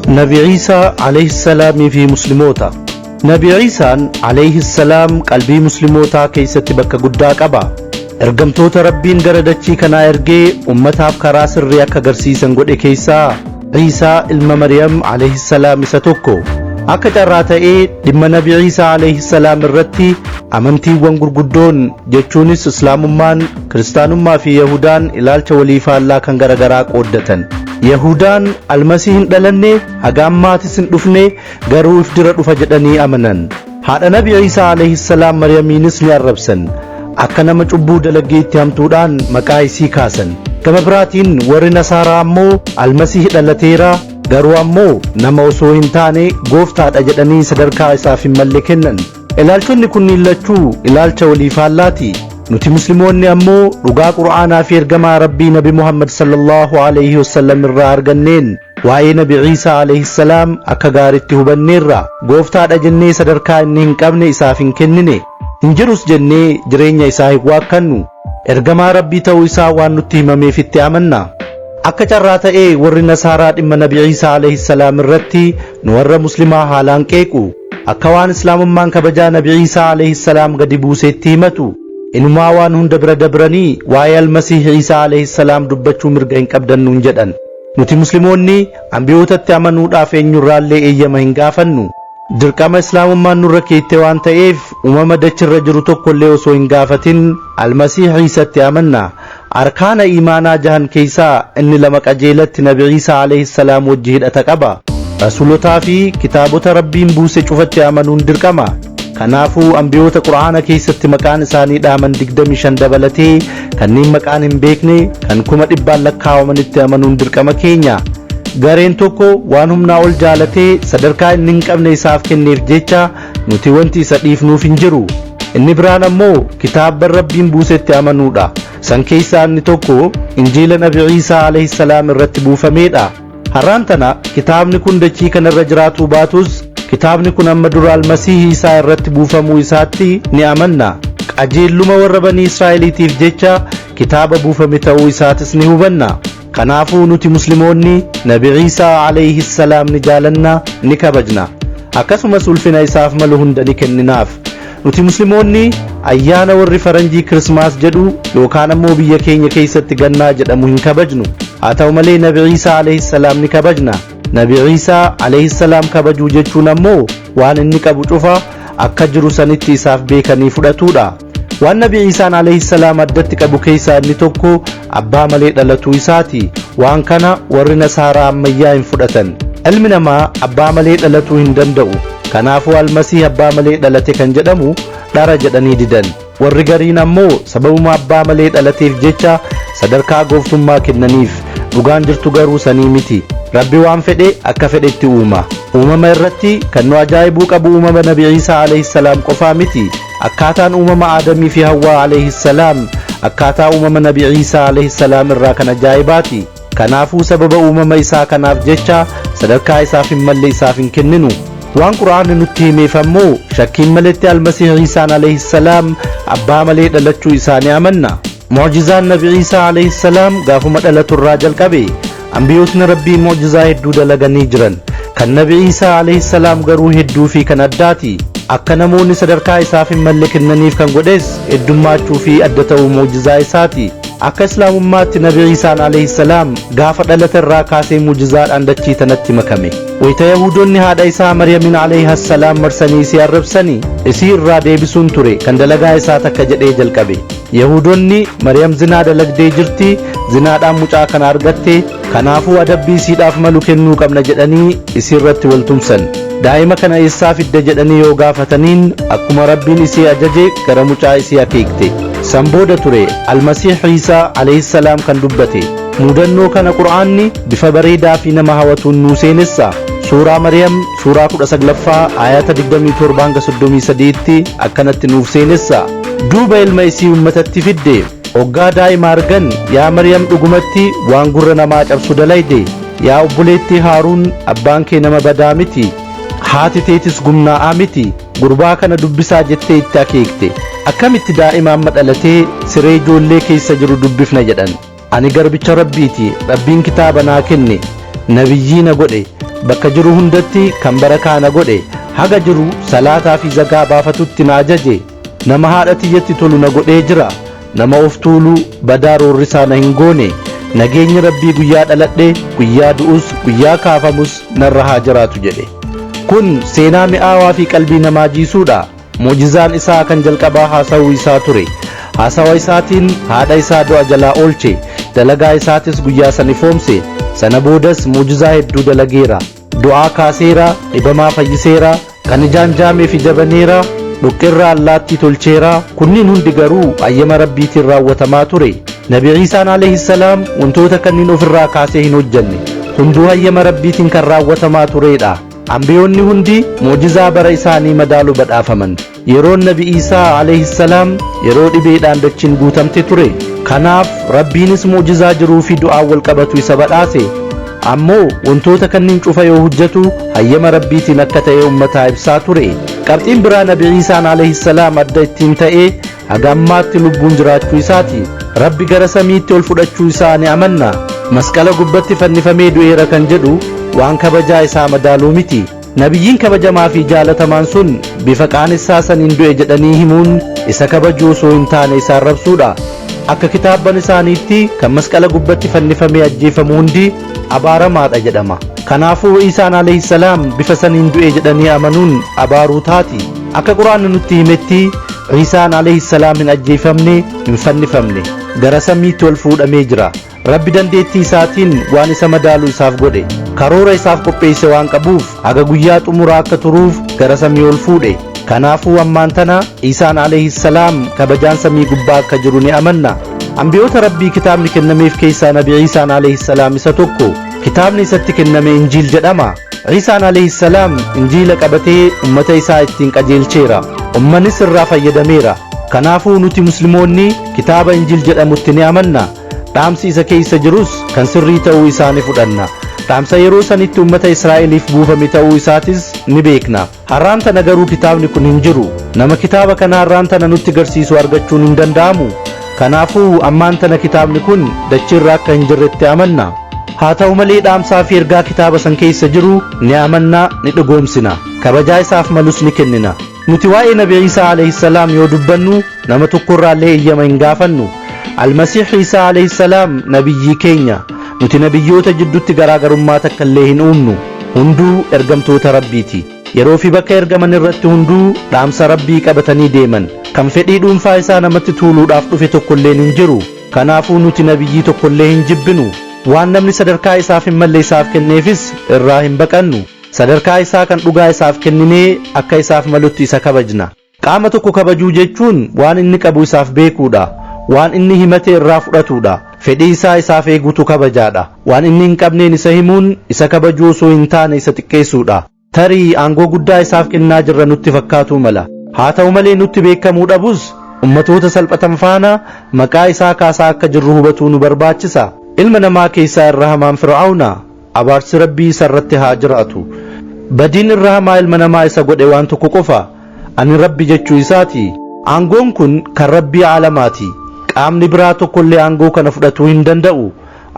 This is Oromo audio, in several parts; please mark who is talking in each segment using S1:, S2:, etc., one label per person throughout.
S1: Nabi Isa alayhi salaam fi musliimoota. Nabi Isaan alayhi salaam qalbii musliimotaa keessatti bakka guddaa qaba. Ergamtoota Rabbiin gara dachii kanaa ergee ummataaf karaa sirrii akka agarsiisan godhe keessaa Isaa ilma Maryam alayhi salaam isa tokko. Akka carraa ta'ee dhimma Nabi Isaa alayhi salaam irratti amantiiwwan gurguddoon jechuunis Islaamummaan, Kiristaanummaa fi Yahudaan ilaalcha walii faallaa kan garagaraa qooddatan. Yahudaan almasii hin dhalanne haga ammaatis hin dhufne garuu if dura dhufa jedhanii amanan. Haadha Nabi Isaa alayhi salaam Maryamiinis ni arrabsan. Akka nama cubbuu dalaggeetti hamtuudhaan maqaa isii kaasan. Gama biraatiin warri Nasaaraa ammoo almasii dhalateera garuu ammoo nama osoo hin taane gooftaadha jedhanii sadarkaa isaaf hin malle kennan. Ilaalchonni kunniin lachuu ilaalcha walii faallaati. Nuti musliimoonni ammoo dhugaa Qur'aanaa fi ergamaa Rabbii Nabi Muhammad sallallahu alayhi wasallam irraa arganneen waa'ee Nabi Isaa alayhi salaam akka gaariitti hubanneerra. Gooftaadha jennee sadarkaa inni hin qabne isaaf hin kennine. Hin jirus jennee jireenya isaa hin waakkannu. Ergamaa Rabbii ta'uu isaa waan nutti himameef itti amanna. Akka carraa ta'ee warri Nasaaraa dhimma Nabi Isaa alayhi salaam irratti nu warra muslimaa haalaan qeequ. Akka waan Islaamummaan kabajaa Nabi Isaa alayhi salaam gadi buuseetti himatu. Inumaa waan hunda bira dabranii waa'ee almasiih Isaa alayhi salaam dubbachuu mirga hin qabdan nuun jedhan. Nuti musliimoonni ambiyootatti amanuudhaaf eenyurraallee eeyyama hin gaafannu. Dirqama Islaamummaan nurra keette waan ta'eef uumama dachirra jiru tokkollee osoo hin gaafatin almasiih Isaatti amanna. Arkaana iimaanaa jahan keessaa inni lama qajeelatti Nabi Isaa alayhi salaam wajji hidhata qaba. Rasuulotaa fi kitaabota Rabbiin buuse cufatti amanuun dirqama. Kanaafuu ambiyoota Qur'aana keessatti maqaan isaanii dhaaman 25 dabalatee kanneen maqaan hin beekne kan 100,000 lakkaawamanitti amanuun dirqama keenya. Gareen tokko waan humnaa ol jaalatee sadarkaa inni hin qabne isaaf kenneef jecha nuti wanti isa dhiifnuuf hin jiru. Inni biraan ammoo kitaaba Rabbiin buusetti amanuudha. San keessaa inni tokko Injiila Nabi Isaa alayhi salaam irratti buufameedha. Har'aan tana kitaabni kun dachii kanarra jiraatuu baatus kitaabni kun amma dura almasiih Isaa irratti buufamuu isaatti ni amanna. Qajeelluma warra banii Israa'eliitiif jecha kitaaba buufame ta'uu isaatis ni hubanna. Kanaafuu nuti musliimoonni Nabi Isaa alayhi salaam ni jaalanna, ni kabajna. Akkasumas ulfina isaaf malu hunda ni kenninaaf. Nuti musliimoonni ayyaana warri faranjii Kirismaas jedhu yookaan ammoo biyya keenya keessatti gannaa jedhamu hin kabajnu. Haa ta'u malee Nabi Isaa alayhi salaam ni kabajna. Nabi Isaa alayhi salaam kabajuu jechuun ammoo waan inni qabu cufa akka jiru sanitti isaaf beekanii fudhatuudha. Waan Nabi Isaan alayhi salaam addatti qabu keessaa inni tokko abbaa malee dhalatuu isaati. Waan kana warri Nasaaraa ammayyaa hin fudhatan. Ilmi namaa abbaa malee dhalatuu hin danda'u. Kanaafuu almasiih abbaa malee dhalate kan jedhamu dhara jedhanii didan. Warri gariin ammoo sababuma abbaa malee dhalateef jecha sadarkaa gooftummaa kennaniif. Dhugaan jirtu garuu sanii miti. Rabbi waan fedhe akka fedhetti uuma. Uumama irratti kan nu ajaa'ibuu qabu uumama Nabi Isaa alayhi salaam qofaa miti. Akkaataan uumama Aadamii fi Hawwaa alayhi salaam akkaataa uumama Nabi Isaa alayhi salaam irraa kan ajaa'ibaati. Kanaafuu sababa uumama isaa kanaaf jecha sadarkaa isaaf hin malle isaaf hin kenninu. Waan Qur'aanni nutti himeef ammoo shakkiin maletti almasiih Isaan alayhi salaam abbaa malee dhalachuu isaa ni amanna. Mu'jizaan Nabi Isaa alayhi salaam gaafuma dhalaturraa jalqabe. Ambiyootni Rabbii mu'jizaa hedduu dalaganii jiran. Kan Nabi Isaa alayhi salaam garuu hedduu fi kan addaati. Akka namoonni sadarkaa isaaf hin malle kennaniif kan godhes heddummaachuu fi adda ta'uu mu'jizaa isaati. Akka Islaamummaatti Nabi Isaan alayhi salaam gaafa dhalate irraa kaasee mu'jizaadhaan dachii tanatti makame. Wayita Yahudoonni haadha isaa Maryamin alayhi salaam marsanii isii arrabsanii isii irraa deebisuun ture kan dalagaa isaa takka jedhee jalqabe. Yahudoonni Maryam zinaa dalagdee jirti, zinaadhaan mucaa kana argatte, kanaafuu adabbii isiidhaaf malu kennuu qabna jedhanii isii irratti wal tumsan. Daa'ima kana eessaa fidde jedhanii yoo gaafataniin akkuma Rabbiin isii ajaje gara mucaa isii akeekte. San booda ture almasiih Isaa alayhi salaam kan dubbate. Mudannoo kana Qur'aanni bifa bareedaa fi nama hawwatuun nuu seenessa. Suuraa Maryam suuraa 19ffaa ayata 27 hanga 33tti akkanatti nuuf seenessa. Duuba ilma isii ummatatti fidde. Hoggaa daa'ima argan yaa Maryam dhugumatti waan gurra namaa cabsu dalayde. Yaa obboleetti Haaruun abbaan kee nama badaa miti. Haati teetis gumnaa'aa miti. Gurbaa kana dubbisaa jettee itti akeekte. Akkamitti daa'ima amma dhalatee siree ijoollee keessa jiru dubbifna jedhan. Ani garbicha Rabbiiti. Rabbiin kitaaba naa kenne. Nabiyyiina godhe. bakka jiru hundatti kan barakaa na godhe haga jiru salaataa fi zakaa baafatutti na ajaje nama haadha tiyyatti tolu na godhee jira nama of tuulu badaa roorrisaa na hin goone nageenyi rabbii guyyaa dhaladhe guyyaa du'us guyyaa kaafamus narra haa jiraatu jedhe. kun seenaa mi'aawaa fi qalbii namaa jiisuudha. muujizaan isaa kan jalqabaa haasawuu isaa ture. haasawa isaatiin haadha isaa du'a jalaa oolche dalagaa isaatis guyyaa san ifoomse. sana boodas muujizaa hedduu dalageera. du'aa kaaseera, dhibamaa fayyiseera, kan ijaan jaamee fi jabaneera, dhuqqirraa allaattii tolcheera. kunniin hundi garuu ayyama rabbiitiin raawwatamaa ture. nabi Iisaan alayhi salaam wantoota kanneen ofirraa kaasee hin hojjanne hunduu ayyama rabbiitiin kan raawwatamaa turedha. ambiyoonni hundi muujizaa bara isaanii madaalu badhaafaman. yeroon nabi Iisaa alayhi salaam yeroo dhibeedhaan dachiin guutamte ture. kanaaf rabbiinis muujizaa jiruu fi du'aa wal qabatu isa badhaase. ammoo wantoota kanneen cufa yoo hojjetu hayyama rabbiitiin akka ta'e ummataa ibsaa ture. qabxiin biraa nabi Iisaan alayhi salaam adda ittiin ta'ee haga ammaatti lubbuun jiraachuu isaati. rabbi gara samiitti ol fudhachuu isaa ni amanna. masqala gubbatti fannifamee du'eera kan jedhu waan kabajaa isaa madaaluu miti. nabiyyiin kabajamaa fi jaalatamaan sun bifa qaanessaa saniin du'e jedhanii himuun isa kabajuu osoo hin taane isa arrabsuudha. akka kitaabban isaaniitti kan masqala gubbatti fannifamee ajjeefamu hundi abaaramaadha jedhama. kanaafuu Iisaan alayhi salaam bifa saniin du'e jedhanii amanuun abaaruu taati. akka quraanni nutti himetti Iisaan alayhi salaam hin ajjeefamne hin fannifamne gara samiitti ol fuudhamee jira. rabbi dandeettii isaatiin waan isa madaalu isaaf godhe. karoora isaaf qopheesse waan qabuuf haga guyyaa xumuraa akka turuuf gara samii ol fuudhe. kanaafuu ammaan tana Iisaan alayhi salaam kabajaan samii gubbaa akka jiru ni amanna. ambiyoota rabbii kitaabni kennameef keessaa nabi Iisaan alayhi salaam isa tokko. kitaabni isatti kenname injiil jedhama. Iisaan alayhi salaam injiila qabatee ummata isaa ittiin qajeelcheera. ummannis irraa fayyadameera. kanaafuu nuti musliimoonni kitaaba injiil jedhamutti ni amanna. dhaamsi isa keessa jirus kan sirrii ta'uu isaa ni fudhanna. dhaamsa yeroo sanitti ummata Israa'eliif buufame ta'uu isaatis ni beekna. har'aan tana garuu kitaabni kun hin jiru. nama kitaaba kana har'aan tana nutti garsiisu argachuun hin danda'amu. kanaafuu ammaan tana kitaabni kun dachiirraa akka hin jirretti amanna. haa ta'u malee dhaamsaa fi ergaa kitaaba san keessa jiru ni amanna, ni dhugoomsina. kabajaa isaaf malus ni kennina. nuti waa'ee nabi Iisaa alayhi salaam yoo dubbannu nama tokkorraallee eeyyama hin gaafannu. almasiih Iisaa alayhi salaam nabiyyii keenya. nuti nabiyyoota jidduutti garaagarummaa takka illee hin uumnu. hunduu ergamtoota rabbiiti. yeroo fi bakka ergaman irratti hunduu dhaamsa rabbii qabatanii deeman. kan fedhii dhuunfaa isaa namatti tuuluudhaaf dhufe tokko illee hin jiru. kanaafuu nuti nabiyyii tokko illee hin jibbinu. waan namni sadarkaa isaaf hin malle isaaf kenneefis irraa hin baqannu. sadarkaa isaa kan dhugaa isaaf kenninee akka isaaf malutti isa kabajna. qaama tokko kabajuu jechuun waan inni qabu isaaf beekuudha. waan inni himate irraa fudhatuudha. fedhii isaa isaaf eeguutu kabajaadha. waan inni hin qabneen isa himuun isa kabajuu osoo hin taane isa xiqqeessuudha. tarii aangoo guddaa isaaf kennaa jirra nutti fakkaatu mala. haa ta'u malee nutti beekamuu dhabus ummatoota salphatan faana maqaa isaa kaasaa akka jirru hubatuu nu barbaachisa. ilma namaa keessaa irra hamaan Fir'aawna abaarsi rabbii isa irratti haa jiraatu. badiin irra hamaa ilma namaa isa godhe waan tokko qofa, ani rabbi jechuu isaati. aangoon kun kan rabbii aalamaati. qaamni biraa tokkollee aangoo kana fudhatuu hin danda'u.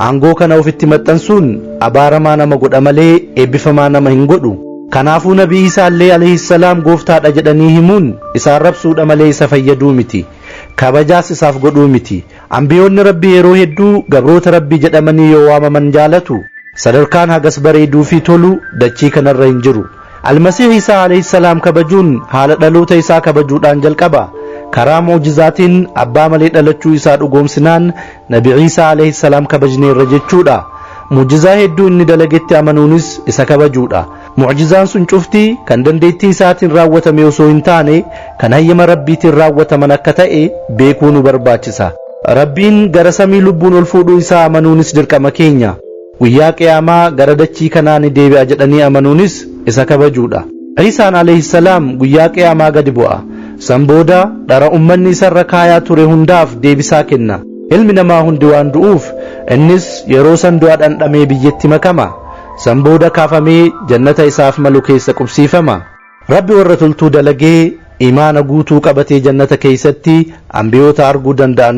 S1: aangoo kana ofitti maxxansuun abaaramaa nama godha malee eebbifamaa nama hin godhu. kanaafuu nabii Iisaa illee alayhi salaam gooftaadha jedhanii himuun isa arrabsuudha malee isa fayyaduu miti. kabajaas isaaf godhuu miti. ambiyoonni rabbii yeroo hedduu gabroota rabbii jedhamanii yoo waamaman jaalatu. sadarkaan hagas bareeduu fi tolu dachii kanarra hin jiru. almasiih Iisaa alayhi salaam kabajuun haala dhaloota isaa kabajuudhaan jalqaba. karaa muujizaatiin abbaa malee dhalachuu isaa dhugoomsinaan nabi Iisaa alayhi salaam kabajneerra jechuudha. muujizaa hedduu inni dalagetti amanuunis isa kabajuudha. muujizaan sun cuftii kan dandeettii isaatiin raawwatame osoo hin taane kan hayyama rabbiitiin raawwataman akka ta'e beekuu nu barbaachisa. rabbiin gara samii lubbuun ol fuudhuu isaa amanuunis dirqama keenya. guyyaa qiyaamaa gara dachii kanaa ni deebi'a jedhanii amanuunis isa kabajuudha. Iisaan alayhi salaam guyyaa qiyaamaa gadi bu'a. san booda dhara ummanni isarra kaayaa ture hundaaf deebisaa kenna. ilmi namaa hundi waan du'uuf innis yeroo san du'a dhandhamee biyyatti makama. san booda kaafamee jannata isaaf malu keessa qubsiifama. rabbi warra toltuu dalagee imaana guutuu qabatee jannata keessatti ambiyoota arguu danda'an